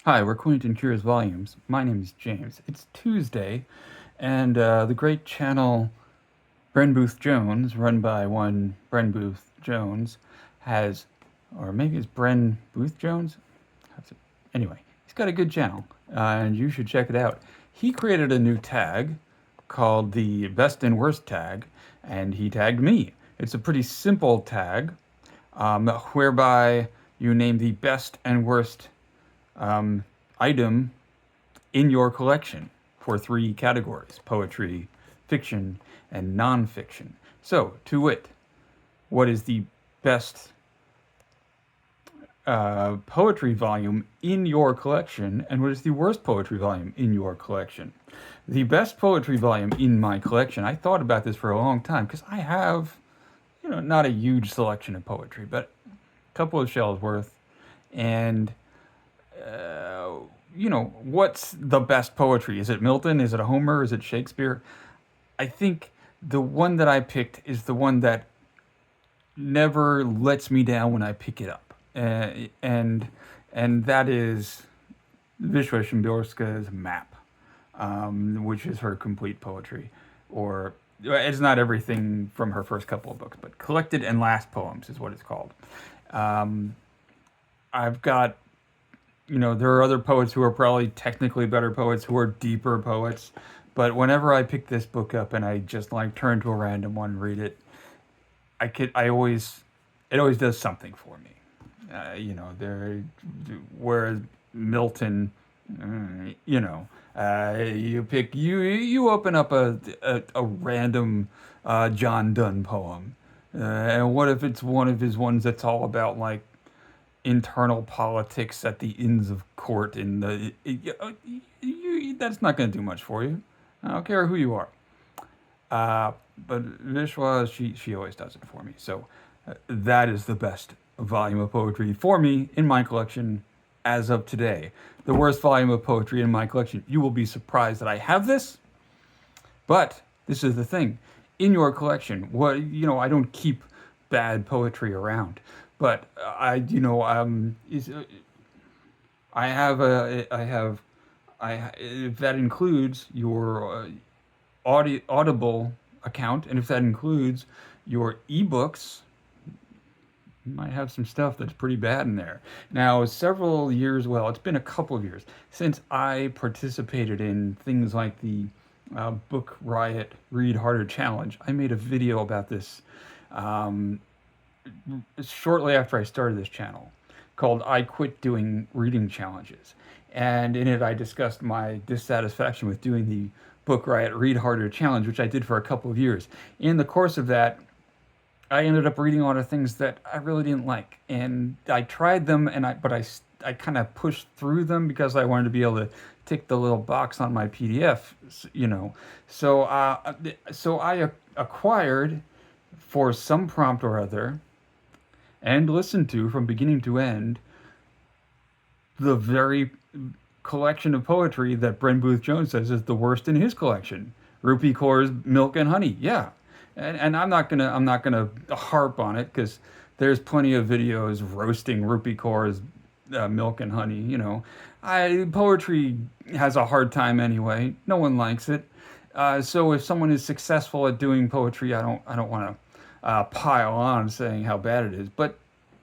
Hi, we're Quentin Cures Volumes. My name is James. It's Tuesday, and the great channel Bren Booth Jones, run by one Bren Booth Jones, has, or maybe it's Bren Booth Jones? Anyway, he's got a good channel, and you should check it out. He created a new tag called the Best and Worst tag, and he tagged me. It's a pretty simple tag, whereby you name the best and worst um, item in your collection for three categories: poetry, fiction, and nonfiction. So, to wit, what is the best poetry volume in your collection, and what is the worst poetry volume in your collection? The best poetry volume in my collection, I thought about this for a long time because I have, not a huge selection of poetry, but a couple of shelves worth. And what's the best poetry? Is it Milton? Is it Homer? Is it Shakespeare? I think the one that I picked is the one that never lets me down when I pick it up, and that is Wislawa Szymborska's Map, which is her complete poetry, or it's not everything from her first couple of books, but Collected and Last Poems is what it's called. Um, I've got there are other poets who are probably technically better poets, who are deeper poets. But whenever I pick this book up and I just like turn to a random one and read it, it always does something for me. There, whereas Milton, you open up a random John Donne poem, and what if it's one of his ones that's all about like internal politics at the Inns of Court in that's not going to do much for you. I don't care who you are. But Vishwa, she always does it for me. So that is the best volume of poetry for me in my collection as of today. The worst volume of poetry in my collection. You will be surprised that I have this, but this is the thing. In your collection, I don't keep bad poetry around, but if that includes your Audible account, and if that includes your ebooks, you might have some stuff that's pretty bad in there. Now, several years, well, it's been a couple of years since I participated in things like the Book Riot Read Harder Challenge. I made a video about this um, shortly after I started this channel, called I Quit Doing Reading Challenges. And in it, I discussed my dissatisfaction with doing the Book Riot Read Harder Challenge, which I did for a couple of years. In the course of that, I ended up reading a lot of things that I really didn't like, and I tried them, but I kind of pushed through them because I wanted to be able to tick the little box on my PDF, So I acquired, for some prompt or other, and listened to from beginning to end the very collection of poetry that Bren Booth Jones says is the worst in his collection. Rupi Kaur's Milk and Honey, yeah, and I'm not gonna harp on it because there's plenty of videos roasting Rupi Kaur's Milk and Honey. Poetry has a hard time anyway. No one likes it. So if someone is successful at doing poetry, I don't want to pile on saying how bad it is, but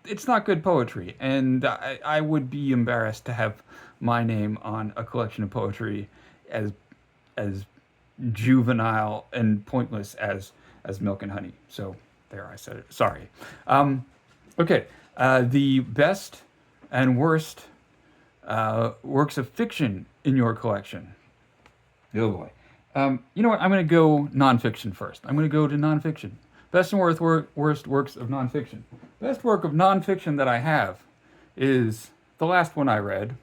it's not good poetry, and I would be embarrassed to have my name on a collection of poetry as as juvenile and pointless as Milk and Honey. So there, I said it. Sorry. Okay, the best and worst works of fiction in your collection. Oh boy. You know what? I'm going to go nonfiction first. I'm going to go to nonfiction. Best and worst works of nonfiction. Best work of nonfiction that I have is the last one I read.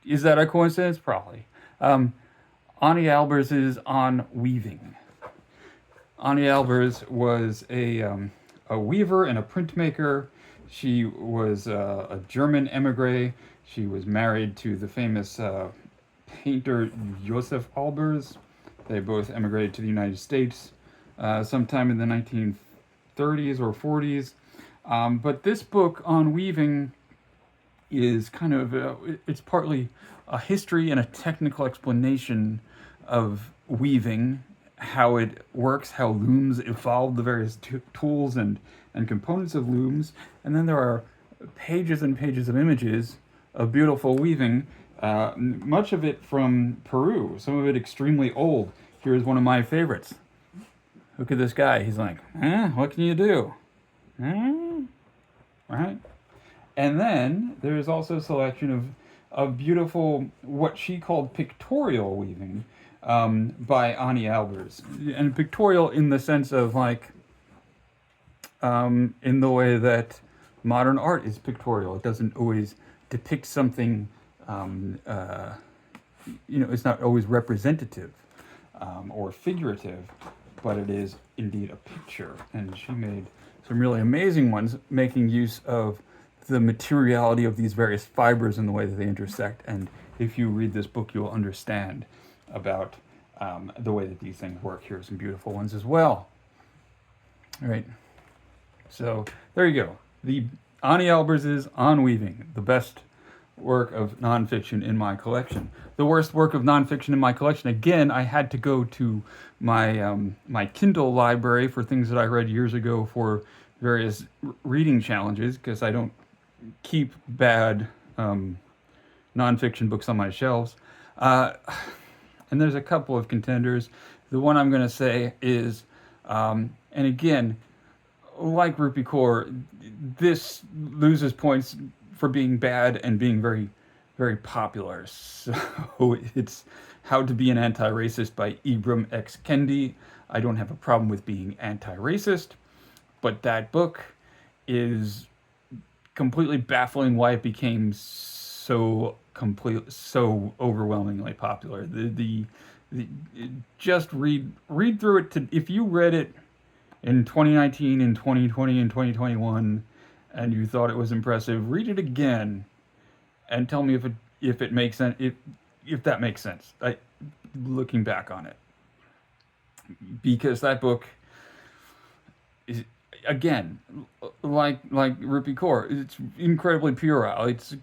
Is that a coincidence? Probably. Ani Albers' On Weaving. Ani Albers was a weaver and a printmaker. She was a German emigre. She was married to the famous painter Josef Albers. They both emigrated to the United States sometime in the 1930s or 40s. But this book on weaving is kind of it's partly a history and a technical explanation of weaving, how it works, how looms evolved, the various tools and components of looms, and then there are pages and pages of images of beautiful weaving, much of it from Peru, some of it extremely old. Here's one of my favorites. Look at this guy. He's like, what can you do? Right? And then there's also a selection of beautiful, what she called pictorial weaving, by Ani Albers. And pictorial in the sense of like, in the way that modern art is pictorial. It doesn't always depict something, it's not always representative or figurative, but it is indeed a picture. And she made some really amazing ones, making use of the materiality of these various fibers and the way that they intersect. And if you read this book, you will understand about the way that these things work. Here are some beautiful ones as well. All right. So there you go. The Ani Albers' On Weaving, the best work of nonfiction in my collection. The worst work of nonfiction in my collection, again, I had to go to my my Kindle library for things that I read years ago for various reading challenges, because I don't keep bad nonfiction books on my shelves. And there's a couple of contenders. The one I'm going to say is, and again, like Rupi Kaur, this loses points for being bad and being very, very popular. So it's How to Be an Anti-Racist by Ibram X. Kendi. I don't have a problem with being anti-racist, but that book is completely baffling why it became so overwhelmingly popular. Just read through it. If you read it in 2019, in 2020, in 2021, and you thought it was impressive, read it again and tell me if it makes sense. If that makes sense. Looking back on it, because that book is, again, like Rupi Kaur, it's incredibly puerile. It's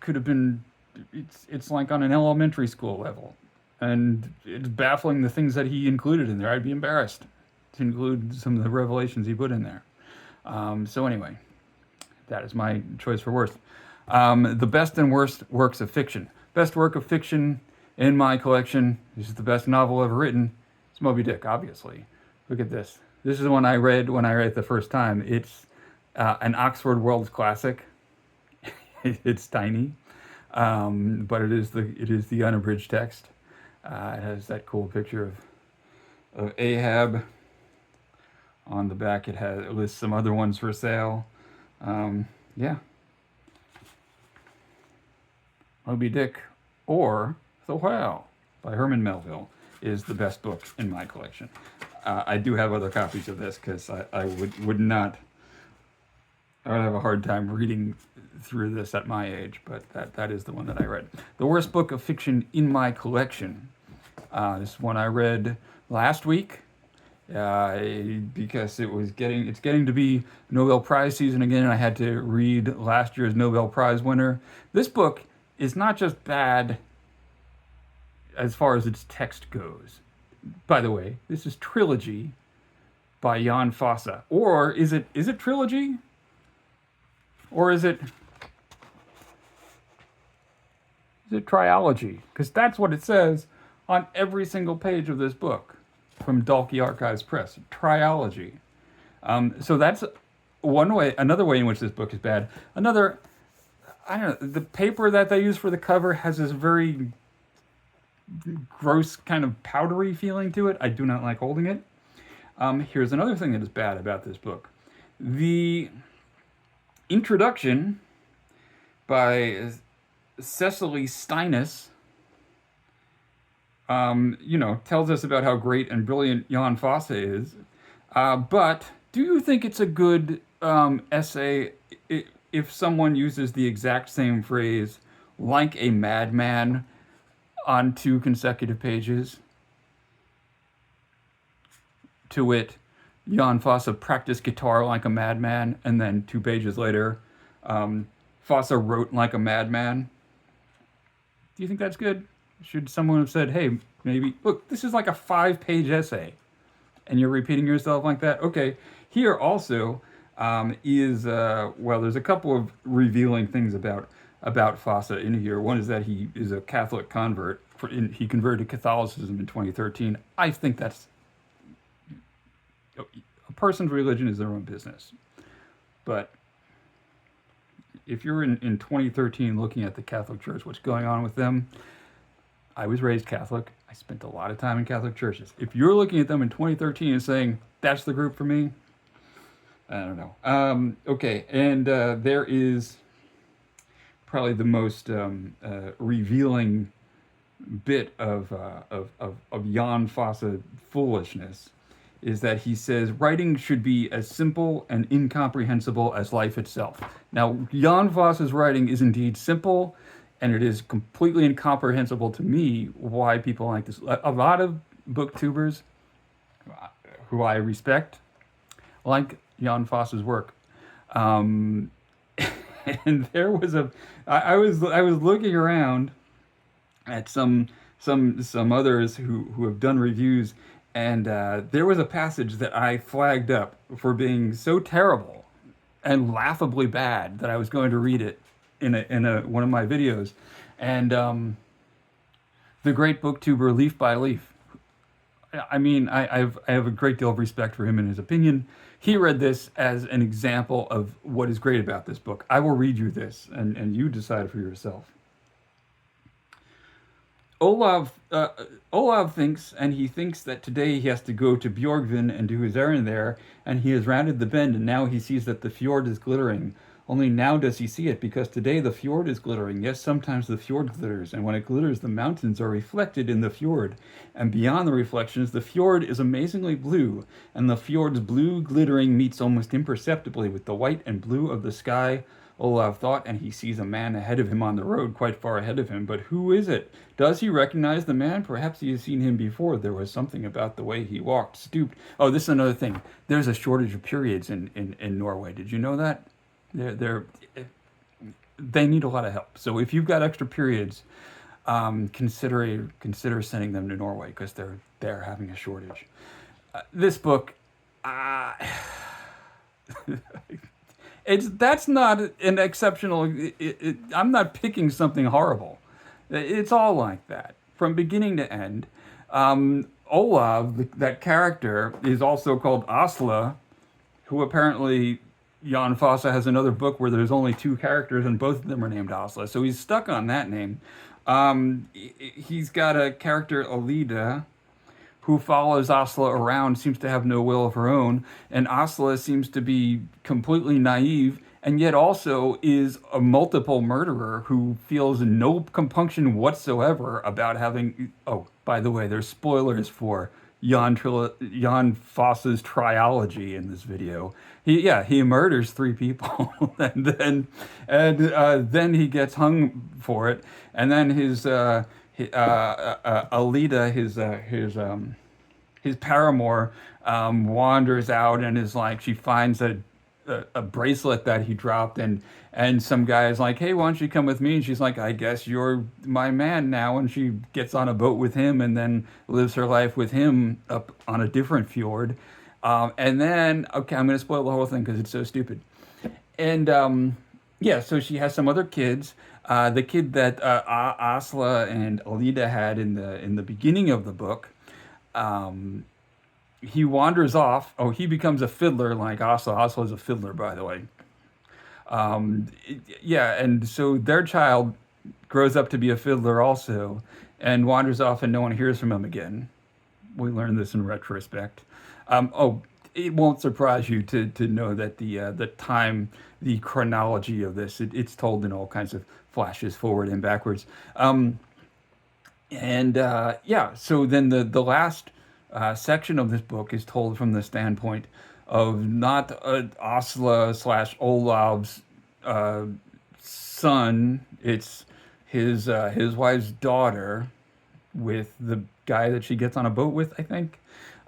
like on an elementary school level, and it's baffling the things that he included in there. I'd be embarrassed to include some of the revelations he put in there. So anyway, that is my choice for worst. The best and worst works of fiction. Best work of fiction in my collection, this is the best novel ever written, it's Moby-Dick, obviously. Look at this. This is the one I read when I read it the first time. It's an Oxford World's Classic. It's tiny, but it is the unabridged text. It has that cool picture of Ahab. On the back, it lists some other ones for sale. Yeah. Moby-Dick or The Whale by Herman Melville is the best book in my collection. I do have other copies of this because I would have a hard time reading through this at my age, but that is the one that I read. The worst book of fiction in my collection. This one I read last week because it's getting to be Nobel Prize season again, and I had to read last year's Nobel Prize winner. This book is not just bad as far as its text goes. By the way, this is Trilogy by Jon Fosse. Or is it Trilogy? Or is it Trilogy? Because that's what it says on every single page of this book from Dalkey Archives Press. Trilogy. So that's one way. Another way in which this book is bad. Another, I don't know, the paper that they use for the cover has this very gross kind of powdery feeling to it. I do not like holding it. Here's another thing that is bad about this book. The introduction by Cecily Steinis, tells us about how great and brilliant Jon Fosse is. But do you think it's a good essay if someone uses the exact same phrase, like a madman, on 2 consecutive pages? To wit, Jon Fosse practiced guitar like a madman, and then 2 pages later, Fosse wrote like a madman. Do you think that's good? Should someone have said, hey, maybe, look, this is like a 5-page essay, and you're repeating yourself like that? Okay. Here also is, well, there's a couple of revealing things about Fosse in here. One is that he is a Catholic convert. He converted to Catholicism in 2013. I think that's a person's religion is their own business. But if you're in 2013 looking at the Catholic Church, what's going on with them? I was raised Catholic. I spent a lot of time in Catholic churches. If you're looking at them in 2013 and saying, that's the group for me, I don't know. Okay, and there is probably the most revealing bit of Jon Fosse foolishness is that he says writing should be as simple and incomprehensible as life itself. Now, Jon Fosse's writing is indeed simple, and it is completely incomprehensible to me why people like this. A lot of booktubers who I respect like Jon Fosse's work. And there was I was looking around at some others who have done reviews, and there was a passage that I flagged up for being so terrible and laughably bad that I was going to read it in one of my videos. And the great booktuber Leaf by Leaf, I mean, I have a great deal of respect for him and his opinion. He read this as an example of what is great about this book. I will read you this, and you decide for yourself. Olav thinks, and he thinks that today he has to go to Bjorgvin and do his errand there, and he has rounded the bend, and now he sees that the fjord is glittering. Only now does he see it, because today the fjord is glittering. Yes, sometimes the fjord glitters, and when it glitters, the mountains are reflected in the fjord. And beyond the reflections, the fjord is amazingly blue, and the fjord's blue glittering meets almost imperceptibly with the white and blue of the sky. Olav thought, and he sees a man ahead of him on the road, quite far ahead of him. But who is it? Does he recognize the man? Perhaps he has seen him before. There was something about the way he walked, stooped. Oh, this is another thing. There's a shortage of periods in Norway. Did you know that? They need a lot of help. So if you've got extra periods, consider sending them to Norway, because they're having a shortage. This book, that's not an exceptional. I'm not picking something horrible. It's all like that from beginning to end. Olav, that character, is also called Asla, who apparently Jon Fosse has another book where there's only 2 characters and both of them are named Asla. So he's stuck on that name. He's got a character, Alida, who follows Asla around, seems to have no will of her own. And Asla seems to be completely naive, and yet also is a multiple murderer who feels no compunction whatsoever about having... Oh, by the way, there's spoilers for Jon Fosse's Trilogy in this video. He murders 3 people, and then he gets hung for it, and then his Alida, his paramour, wanders out and is like, she finds a bracelet that he dropped, and some guy is like, hey, why don't you come with me? And she's like, I guess you're my man now. And she gets on a boat with him and then lives her life with him up on a different fjord. And then, okay, I'm going to spoil the whole thing because it's so stupid. And so she has some other kids. The kid that Asla and Alida had in the beginning of the book, he wanders off. Oh, he becomes a fiddler like Asla. Asla is a fiddler, by the way. And so their child grows up to be a fiddler also, and wanders off, and no one hears from him again. We learned this in retrospect. It won't surprise you to know that the chronology of this, it's told in all kinds of flashes, forward and backwards. So then the last section of this book is told from the standpoint of not Asla / Olav's son. It's his wife's daughter with the guy that she gets on a boat with, I think.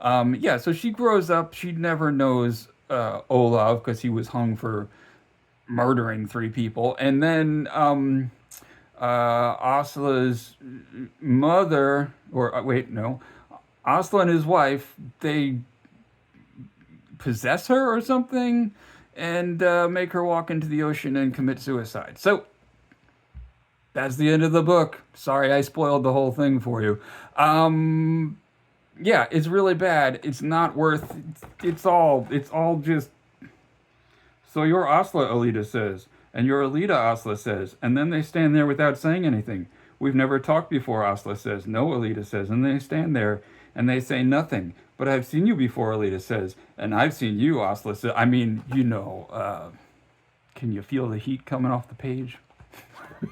So she grows up. She never knows Olav because he was hung for murdering 3 people. And then Asla's mother, or wait, no, Asla and his wife, they possess her or something and make her walk into the ocean and commit suicide. So that's the end of the book. Sorry, I spoiled the whole thing for you. Yeah, it's really bad. It's not worth. It's all just. So your Asla, Alita says, and your Alita, Asla says, and then they stand there without saying anything. We've never talked before, Asla says. No, Alita says, and they stand there and they say nothing. But I've seen you before, Alita says, and I've seen you, Asla says. I mean, can you feel the heat coming off the page?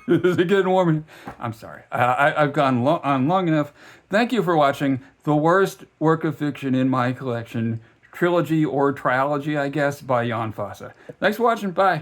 Is it getting warm? I'm sorry. I've gone on long enough. Thank you for watching the worst work of fiction in my collection, Trilogy or Trilogy, I guess, by Jon Fosse. Thanks for watching. Bye.